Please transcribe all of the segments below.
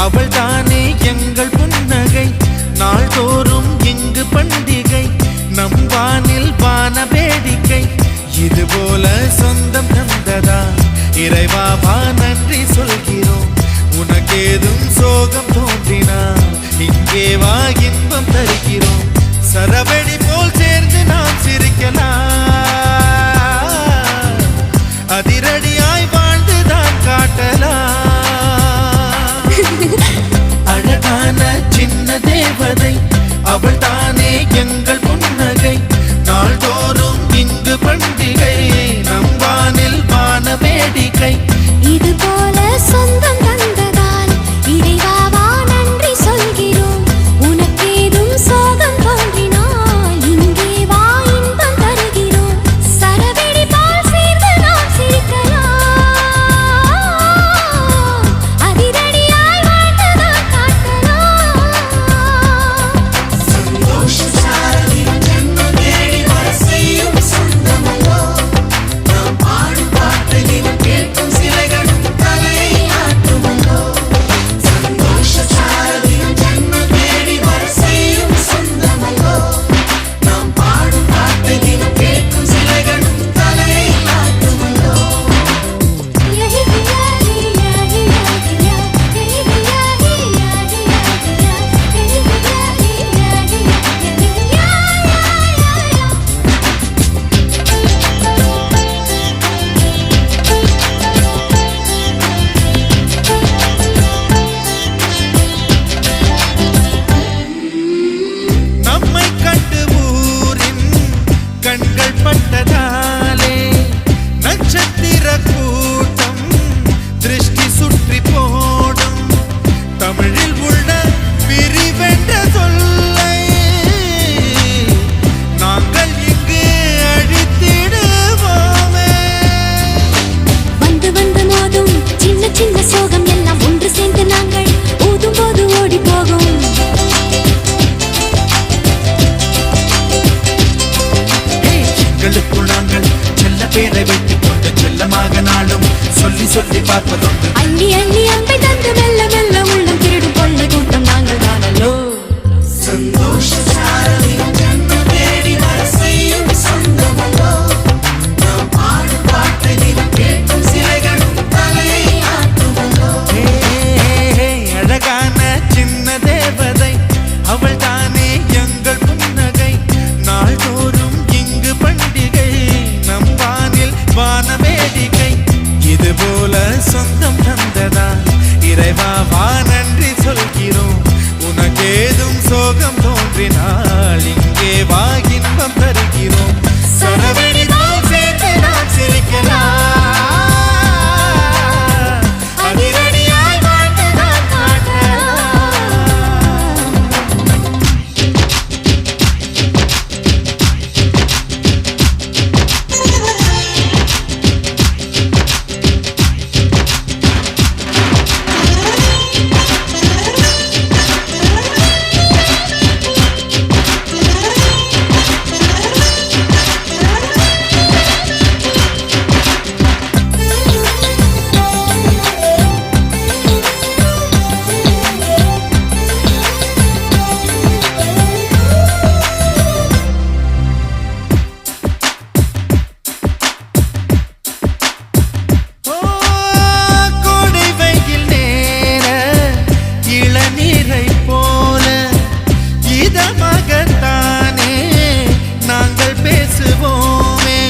அவள் தானே எங்கள் புன்னகை. நாள்தோறும் இங்கு பண்டிகை, நம் வானில் வான வேடிக்கை. இதுபோல சொந்தம் தந்ததா இறைவா, வா நன்றி சொல்கிறோம். உனக்கேதும் சோகம் தோன்றினா இங்கே வா இன்பம் தருகிறோம். சரவெடி போல் சேர்ந்து நாம் சிரிக்கலாம், அதிரடியாய் வாழ்ந்துதான் காட்டலாம். அழகான சின்ன தேவதை அவள் தானே எங்கள் புன்னகை. நாள்தோறும் இங்கு பண்டிகை, நம் வானில் வான வேடிக்கை. இது போல சொந்தம் தந்ததால் இறைவா வா நன்றி சொல்கிறோம். உனக்கேதும் சோகம் தோன்றினால் இங்கே வா இன்பம் தருகிறோம். சரவெடி போல் சேர்ந்து நாம் சிரிக்கலாம், அதிரடியாய் வாழ்ந்துதான் காட்டலாம். சந்தோஷ சாரதியின் ஜென்மம் தேடி வர செய்யும் சொந்தமல்லோ. நாம் பாடும் பாட்டை தினம் கேட்கும் சிலைகளும் தலையை ஆட்டுமல்லோ. சந்தோஷ சாரதியின் ஜென்மம் தேடி வர செய்யும் சொந்தமல்லோ. நாம் பாடும் பாட்டை தினம் கேட்கும் சிலைகளும் தலையை ஆட்டுமல்லோ. நம்மை கண்டு ஊரின் கண்கள் பட்டதாலே நட்சத்திர கூட்டம் திருஷ்டி சுற்றி போடும். தமிழில் உள்ள பிரிவென்ற சொல்லை நாங்கள் இங்கு அழித்திடுவோமே. வந்து வந்து மோதும் சின்ன சின்ன சோகம் எல்லாம் ஒன்று சேர்ந்து நாங்கள் ஊதும் போது ஓடி போகும். எங்களுக்குள் நாங்கள் செல்ல பேரை வைத்துக் கொண்டு செல்லமாக நாளும் சொல்லி சொல்லி பார்ப்பதுண்டு. அள்ளி அள்ளி அன்பை தந்து மெல்ல மெல்ல உள்ளம் திருடும் கொள்ளை கூட்டம் நாங்கள் தானல்லோ. சந்தோஷ சாரதியின் ஜென்மம் தேடி வர செய்யும் சொந்தமல்லோ. நாம் பாடும் பாட்டை தினம் கேட்கும் சிலைகளும் தலையை ஆட்டுமல்லோ. அழகான சின்ன தேவதை அவள் தானே எங்கள் புன்னகை. நாள்தோறும் இங்கு பண்டிகை, நம் வானில் வான வேடிக்கை. இது போல சொந்தம் தந்ததா இறைவா, வா நன்றி சொல்கிறோம். உனக்கேதும் சோகம் தோன்றினால் இங்கே வா இன்பம் தருகிறோம். சரவெடி போல் சேர்ந்து நாம் சிரிக்கலாம், அதிரடியாய் வாழ்ந்துதான் காட்டலாம். கோடை வெயில் நேர இளநீரை போல இதமாகத்தானே நாங்கள் பேசுவோமே.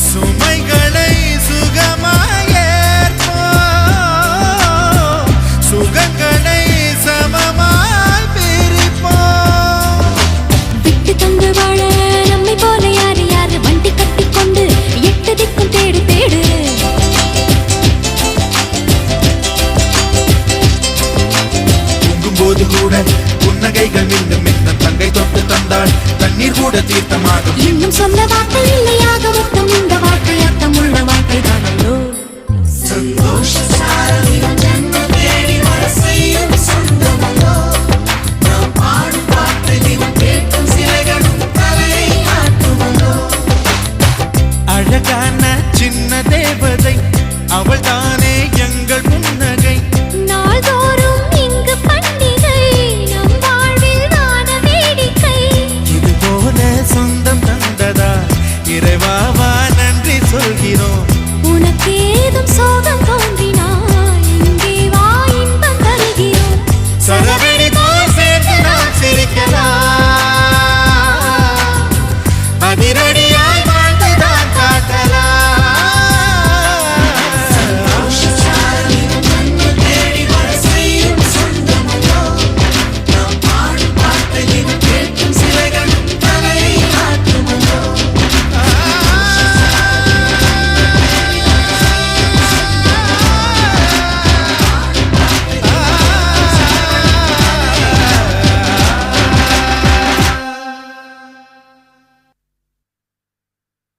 சுமைகளை சுகமாயேற்போம், சுகங்களை சமமாய் பிரிப்போம். விட்டு தந்து வாழ நம்மை போல யாரு யாரு வண்டி கட்டி கொண்டு எட்டு திக்கும் தேடு தேடு. தூங்கும்போது கூட புன்னகைகள் மின்னும் மின்னும் தங்கை தொட்டு தந்தாள் தண்ணீர் கூட தீர்த்தமாகும். இன்னும் சொல்ல வார்த்தை இல்லையாக மொத்தம் இந்த வாழ்க்கை அர்த்தம் உள்ள வாழ்க்கை தானல்லோ. சந்தோஷ சாரதியின் ஜென்மம் தேடி வர செய்யும் சொந்தமல்லோ. நாம் பாடும் பாட்டை தினம் கேட்கும் சிலைகளும் தலையை ஆட்டுமல்லோ. அழகான சின்ன தேவதை அவள் தானே எங்கள் புன்னகை. நாள்தோறும் இங்கு அதிரடி